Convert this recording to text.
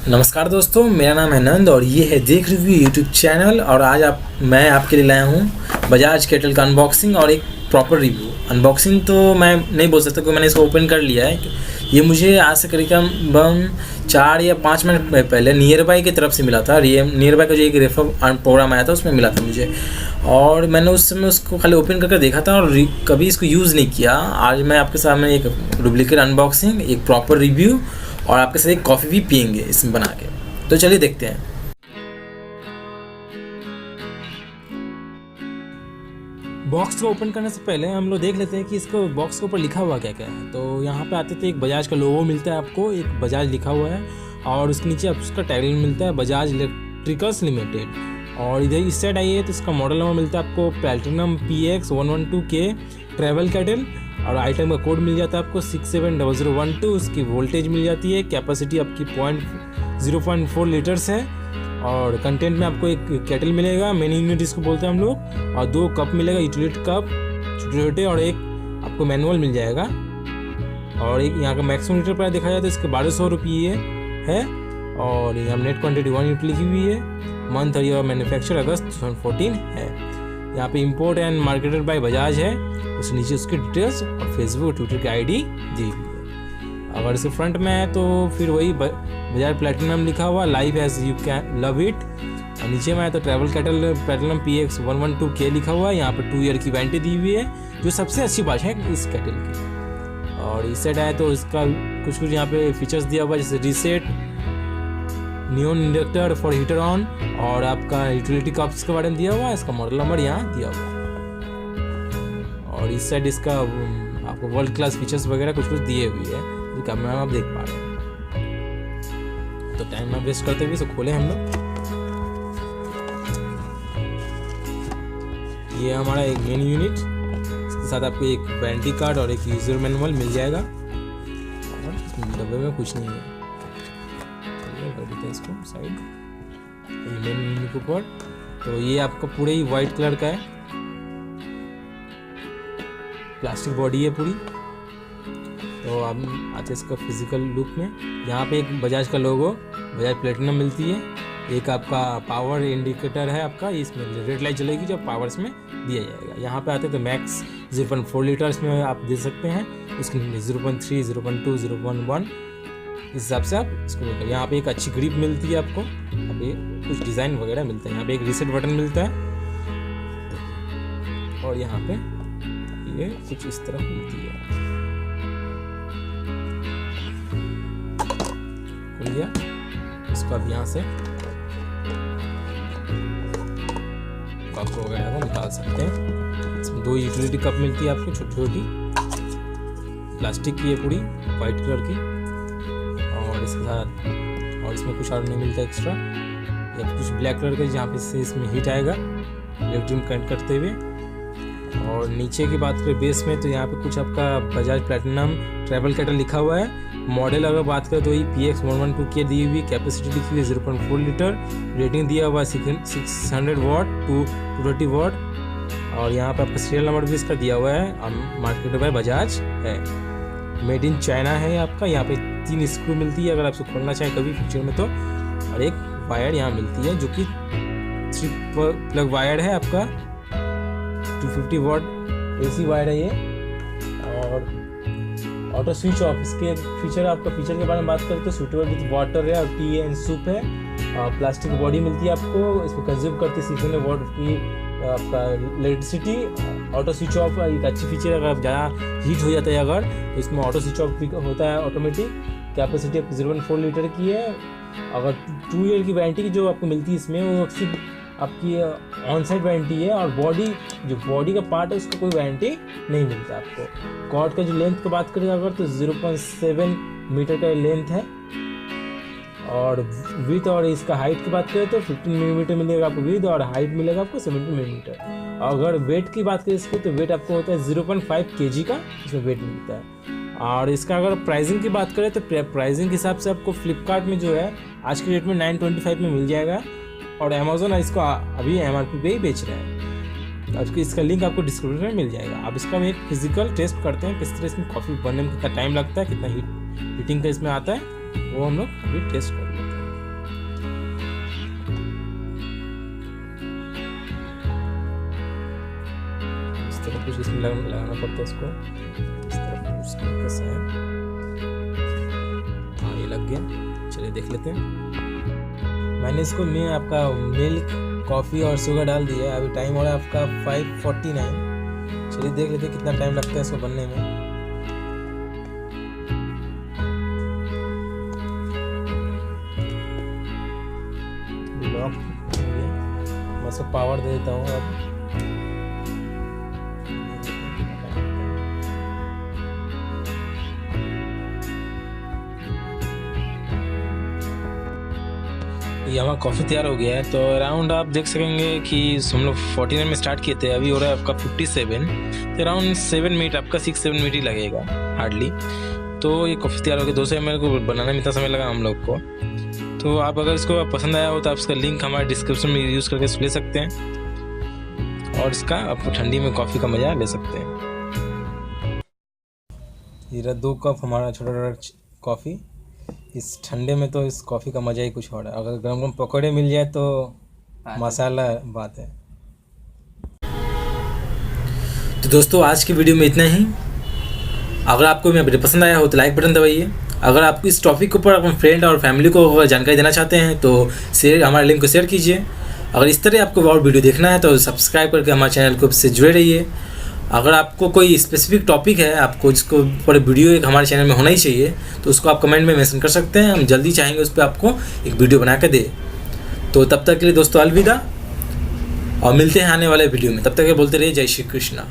नमस्कार दोस्तों, मेरा नाम है नंद और ये है देख रिव्यू यूट्यूब चैनल। और आज मैं आपके लिए लाया हूँ बजाज केटल का अनबॉक्सिंग और एक प्रॉपर रिव्यू। अनबॉक्सिंग तो मैं नहीं बोल सकता क्योंकि मैंने इसको ओपन कर लिया है। ये मुझे आज से करीबन 4 या 5 मिनट पहले नियर बाई की तरफ से मिला था। ये नियर बाई का जो एक रेफर प्रोग्राम आया था उसमें मिला था मुझे, और मैंने उस समय उसको खाली ओपन करके देखा था और कभी इसको यूज़ नहीं किया। आज मैं आपके सामने एक डुप्लीकेट अनबॉक्सिंग, एक प्रॉपर रिव्यू और आपके साथ एक कॉफ़ी भी पियेंगे इसमें बना के। तो चलिए देखते हैं। बॉक्स को ओपन करने से पहले हम लोग देख लेते हैं कि इसको बॉक्स के ऊपर लिखा हुआ क्या क्या है। तो यहाँ पे आते थे एक बजाज का लोगो मिलता है आपको, एक बजाज लिखा हुआ है और उसके नीचे उसका टैगलाइन मिलता है बजाज इलेक्ट्रिकल्स लिमिटेड। और इधर इस साइड आइए तो इसका मॉडल नंबर मिलता है आपको प्लैटिनम PX112K ट्रैवल कैटल, और आइटम का कोड मिल जाता है आपको 670012। उसकी वोल्टेज मिल जाती है, कैपेसिटी आपकी 0.4 लीटर्स है, और कंटेंट में आपको एक केटल मिलेगा, मेन यूनिट इसको बोलते हैं हम लोग, और 2 कप मिलेगा, यूटिलिटी कप छोटे छोटे, और एक आपको मैनुअल मिल जाएगा। और एक यहाँ का मैक्सिमम लीटर प्राइस देखा जाए तो इसके 1200 रुपये है, और यहाँ नेट क्वान्टिटी 1 यूनिट लिखी हुई है, मंथ और ईयर मैन्युफैक्चर अगस्त 2014 है। यहाँ पे import and marketed bye Bajaj है, उसके नीचे उसकी डिटेल्स और फेसबुक ट्विटर की ID दी हुई है। अगर इसके फ्रंट में है तो फिर वही बजाज प्लैटिनम लिखा हुआ, live as you can love it. और नीचे में है तो ट्रैवल कैटल प्लैटिनम PX112K लिखा हुआ है। यहाँ पर 2 ईयर की वारंटी दी हुई है, जो सबसे अच्छी बात है इस कैटल की। और इस साइड है तो इसका कुछ यहाँ पे फीचर्स दिया हुआ है, जैसे reset, neon inductor for heater on, और आपका यूटिलिटी कप्स के बारे में दिया हुआ है, इसका मॉडल नंबर यहाँ दिया हुआ है। और इस साइड इसका आपको वर्ल्ड क्लास फीचर्स वगैरह कुछ दिए हुए है, जो कैमरा में आप देख पा रहे हैं। तो टाइम ना वेस्ट करते हुए इसे खोले हम लोग। ये हमारा एक मेन यूनिट, इसके साथ आपको एक वारंटी कार्ड और एक यूजर मैनुअल मिल जाएगा, और डब्बे में कुछ नहीं है। कर देते हैं इसको साइड, मेन यूनिट के ऊपर। तो ये आपका पूरे ही वाइट कलर का है, प्लास्टिक बॉडी है पूरी। तो अब आते इसका फिजिकल लुक में, यहाँ पे एक बजाज का लोगो, बजाज प्लैटिनम मिलती है, एक आपका पावर इंडिकेटर है आपका, इसमें रेड लाइट जलेगी जब पावर इसमें दिया जाएगा। यहाँ पे आते तो मैक्स 0.4 लीटर इसमें आप दे सकते हैं, उसके 0.3, 0.2, 0.1 इस हिसाब से आप इसको लेकर। यहाँ पे एक अच्छी ग्रिप मिलती है आपको, यहाँ पे कुछ डिज़ाइन वगैरह मिलता है, यहाँ पे एक रीसेट बटन मिलता है, और यहाँ पे ये कुछ इस तरह मिलती है। खुल गया, इसको आप यहाँ से कप वगैरह को निकाल सकते हैं। इसमें 2 यूटिलिटी कप मिलती है आपको, छोटी छोटी, प्लास्टिक की है पूरी, वाइट कलर की, और इसके साथ और इसमें कुछ और नहीं मिलता एक्स्ट्रा। या कुछ ब्लैक कलर का, जहाँ पे से इसमें हीट आएगा इलेक्ट्रिक करंट करते हुए। और नीचे की बात करें बेस में, तो यहाँ पे कुछ आपका बजाज प्लैटिनम ट्रैवल कैटल लिखा हुआ है। मॉडल अगर बात करें तो ये PX112K दी हुई, कैपेसिटी लिखी हुई है 0.4 लीटर, रेटिंग दिया हुआ है 600 वाट टू 230 वाट, और यहाँ पे आपका सीरियल नंबर भी इसका दिया हुआ है, मार्केटेड बाय बजाज है, मेड इन चाइना है आपका। यहाँ पे 3 स्क्रू मिलती है अगर आप इसको खोलना चाहें कभी फ्यूचर में तो, और एक वायर यहाँ मिलती है जो कि 3 प्लग वायर है आपका, 250 वाट AC वायर है ये। और ऑटो स्विच ऑफ, इसके फीचर के बारे में बात करें तो सूटेबल विद वाटर है, और टी एंड सूप है, और प्लास्टिक बॉडी मिलती है आपको, इसमें कंज्यूम करती है 600 वाट की आपका इलेक्ट्रिसिटी। ऑटो स्विच ऑफ एक अच्छी फीचर है, अगर ज़्यादा हीट हो जाता है अगर तो इसमें ऑटो स्विच ऑफ होता है ऑटोमेटिक। कैपेसिटी आपकी 0.4 लीटर की है। अगर 2 ईयर की वारंटी की जो आपको मिलती है इसमें, वो सिर्फ आपकी ऑन साइड वारंटी है, और बॉडी का पार्ट है उसका कोई वारंटी नहीं मिलता आपको। कॉर्ड का जो लेंथ की बात करें अगर तो 0.7 मीटर का लेंथ है, और विथ और इसका हाइट की बात करें तो 15 मिलीमीटर मिलेगा आपको विथ, और हाइट मिलेगा आपको 70 मिलीमीटर। अगर वेट की बात करें इसकी तो वेट आपको होता है 0.5 kg का इसमें वेट मिलता है। और इसका अगर प्राइसिंग की बात करें तो प्राइसिंग के हिसाब से आपको फ्लिपकार्ट में जो है आज के डेट में 925 में मिल जाएगा, और अमेजोन इसको अभी MRP पे ही बेच रहा है। आपको इसका लिंक आपको डिस्क्रिप्शन में मिल जाएगा। आप इसका हम एक फिजिकल टेस्ट करते हैं, किस तरह इसमें कॉफ़ी बनने में कितना टाइम लगता है, कितना हीटिंग का इसमें आता है, वो हम लोग अभी टेस्ट कर लेते हैं। कुछ इसमें लगाना पड़ता है इसको इस तरफ उसका कैसा है। हाँ ये लग गया, चलिए देख लेते हैं। मैंने इसको में आपका मिल्क कॉफ़ी और शुगर डाल दिया है। अभी टाइम हो रहा है आपका 5:49। चलिए देख लेते हैं कितना टाइम लगता है इसको बनने में। लॉक मैं इसको पावर दे देता हूँ अब। ये हमारा कॉफ़ी तैयार हो गया है। तो अराउंड आप देख सकेंगे कि हम लोग 49 में स्टार्ट किए थे, अभी हो रहा है आपका 57। तो अराउंड 7 मिनट आपका 6-7 मिनट ही लगेगा हार्डली। तो ये कॉफ़ी तैयार हो गया। 200 ml को बनाने में इतना समय लगा हम लोग को। तो आप अगर इसको पसंद आया हो तो आप इसका लिंक हमारे डिस्क्रिप्शन में यूज़ करके ले सकते हैं और इसका आप ठंडी में कॉफ़ी का मज़ा ले सकते हैं। ये 2 कप हमारा छोटा कॉफ़ी। इस ठंडे में तो इस कॉफ़ी का मज़ा ही कुछ और है। अगर गरम गरम पकौड़े मिल जाए तो मसाला बात है। तो दोस्तों आज की वीडियो में इतना ही। अगर आपको मेरा वीडियो पसंद आया हो तो लाइक बटन दबाइए। अगर आप इस टॉपिक के ऊपर अपने फ्रेंड और फैमिली को जानकारी देना चाहते हैं तो हमारे लिंक को शेयर कीजिए। अगर इस तरह आपको और वीडियो देखना है तो सब्सक्राइब करके हमारे चैनल को से जुड़े रहिए। अगर आपको कोई स्पेसिफिक टॉपिक है आपको जिसको पर वीडियो एक हमारे चैनल में होना ही चाहिए तो उसको आप कमेंट में मेंशन कर सकते हैं। हम जल्दी चाहेंगे उस पर आपको एक वीडियो बना के दे। तो तब तक के लिए दोस्तों अलविदा और मिलते हैं आने वाले वीडियो में। तब तक के बोलते रहिए जय श्री कृष्णा।